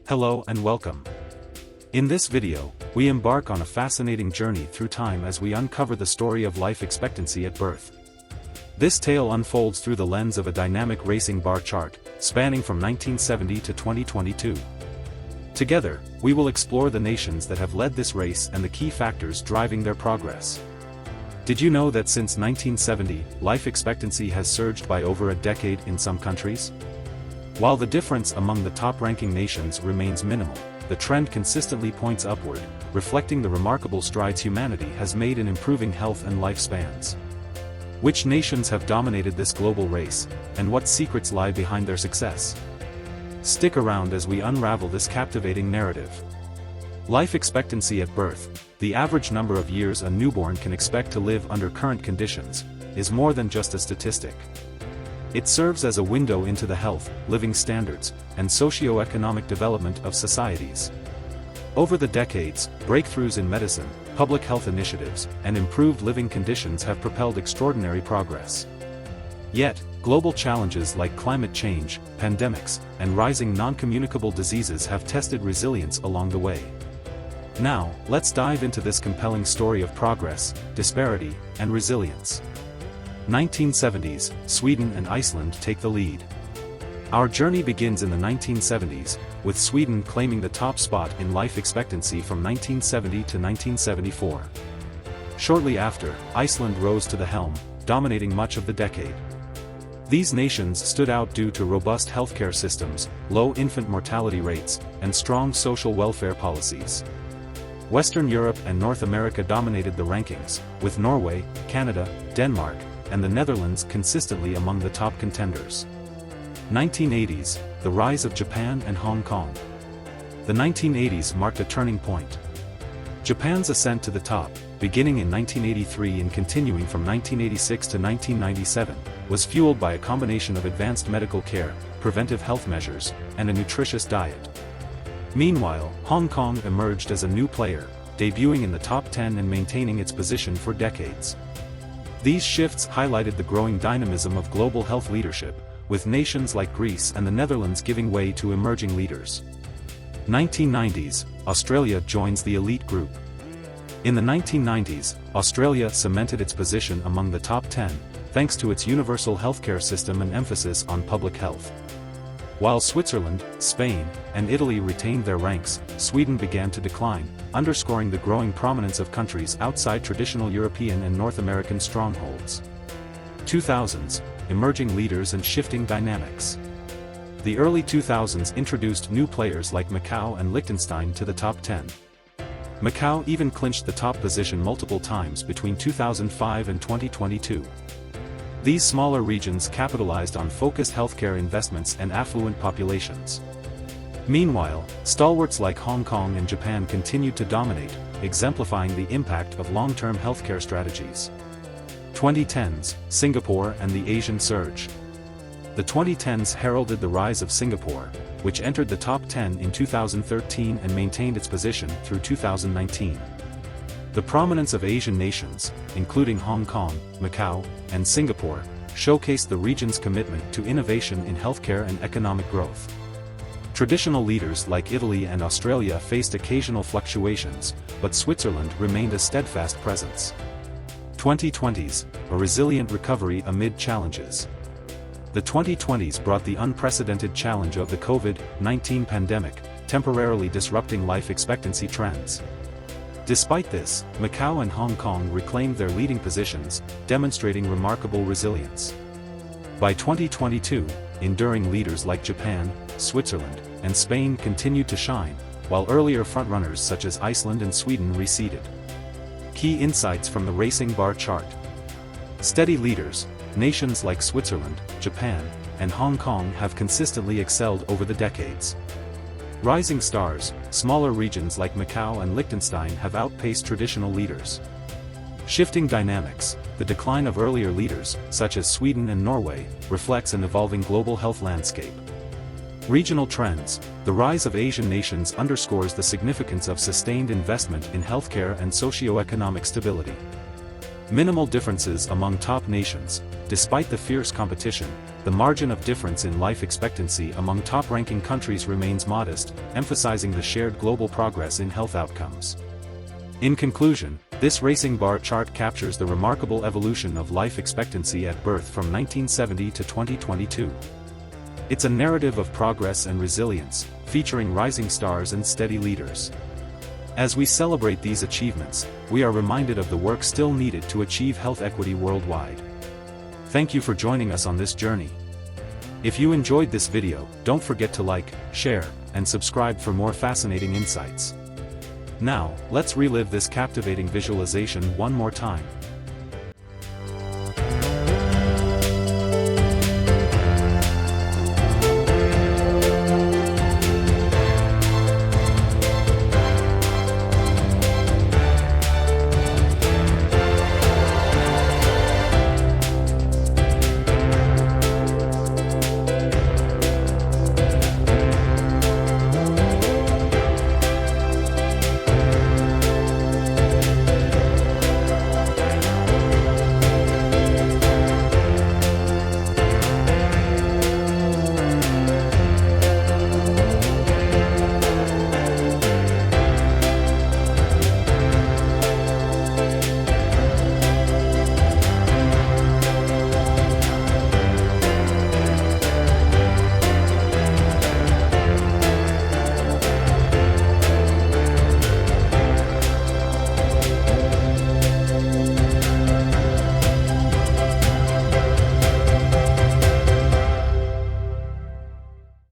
Hello and welcome. In this video, we embark on a fascinating journey through time as we uncover the story of life expectancy at birth. This tale unfolds through the lens of a dynamic racing bar chart, spanning from 1970 to 2022. Together, we will explore the nations that have led this race and the key factors driving their progress. Did you know that since 1970, life expectancy has surged by over a decade in some countries? While the difference among the top-ranking nations remains minimal, the trend consistently points upward, reflecting the remarkable strides humanity has made in improving health and lifespans. Which nations have dominated this global race, and what secrets lie behind their success? Stick around as we unravel this captivating narrative. Life expectancy at birth, the average number of years a newborn can expect to live under current conditions, is more than just a statistic. It serves as a window into the health, living standards, and socio-economic development of societies. Over the decades, breakthroughs in medicine, public health initiatives, and improved living conditions have propelled extraordinary progress. Yet, global challenges like climate change, pandemics, and rising non-communicable diseases have tested resilience along the way. Now, let's dive into this compelling story of progress, disparity, and resilience. 1970s, Sweden and Iceland take the lead. Our journey begins in the 1970s, with Sweden claiming the top spot in life expectancy from 1970 to 1974. Shortly after, Iceland rose to the helm, dominating much of the decade. These nations stood out due to robust healthcare systems, low infant mortality rates, and strong social welfare policies. Western Europe and North America dominated the rankings, with Norway, Canada, Denmark, and the Netherlands consistently among the top contenders. 1980s, the rise of Japan and Hong Kong. The 1980s marked a turning point. Japan's ascent to the top, beginning in 1983 and continuing from 1986 to 1997, was fueled by a combination of advanced medical care, preventive health measures, and a nutritious diet. Meanwhile, Hong Kong emerged as a new player, debuting in the top 10 and maintaining its position for decades. These shifts highlighted the growing dynamism of global health leadership, with nations like Greece and the Netherlands giving way to emerging leaders. 1990s, Australia joins the elite group. In the 1990s, Australia cemented its position among the top 10, thanks to its universal healthcare system and emphasis on public health. While Switzerland, Spain, and Italy retained their ranks, Sweden began to decline, underscoring the growing prominence of countries outside traditional European and North American strongholds. 2000s, emerging leaders and shifting dynamics. The early 2000s introduced new players like Macau and Liechtenstein to the top 10. Macau even clinched the top position multiple times between 2005 and 2022. These smaller regions capitalized on focused healthcare investments and affluent populations. Meanwhile, stalwarts like Hong Kong and Japan continued to dominate, exemplifying the impact of long-term healthcare strategies. 2010s, Singapore and the Asian surge. The 2010s heralded the rise of Singapore, which entered the top 10 in 2013 and maintained its position through 2019. The prominence of Asian nations, including Hong Kong, Macau, and Singapore, showcased the region's commitment to innovation in healthcare and economic growth. Traditional leaders like Italy and Australia faced occasional fluctuations, but Switzerland remained a steadfast presence. 2020s, a resilient recovery amid challenges. The 2020s brought the unprecedented challenge of the COVID-19 pandemic, temporarily disrupting life expectancy trends. Despite this, Macau and Hong Kong reclaimed their leading positions, demonstrating remarkable resilience. By 2022, enduring leaders like Japan, Switzerland, and Spain continued to shine, while earlier frontrunners such as Iceland and Sweden receded. Key insights from the racing bar chart. Steady leaders, nations like Switzerland, Japan, and Hong Kong have consistently excelled over the decades. Rising stars, smaller regions like Macau and Liechtenstein have outpaced traditional leaders. Shifting dynamics, the decline of earlier leaders, such as Sweden and Norway, reflects an evolving global health landscape. Regional trends, the rise of Asian nations underscores the significance of sustained investment in healthcare and socio-economic stability. Minimal differences among top nations. Despite the fierce competition, the margin of difference in life expectancy among top-ranking countries remains modest, emphasizing the shared global progress in health outcomes. In conclusion, this racing bar chart captures the remarkable evolution of life expectancy at birth from 1970 to 2022. It's a narrative of progress and resilience, featuring rising stars and steady leaders. As we celebrate these achievements, we are reminded of the work still needed to achieve health equity worldwide. Thank you for joining us on this journey. If you enjoyed this video, don't forget to like, share, and subscribe for more fascinating insights. Now, let's relive this captivating visualization one more time.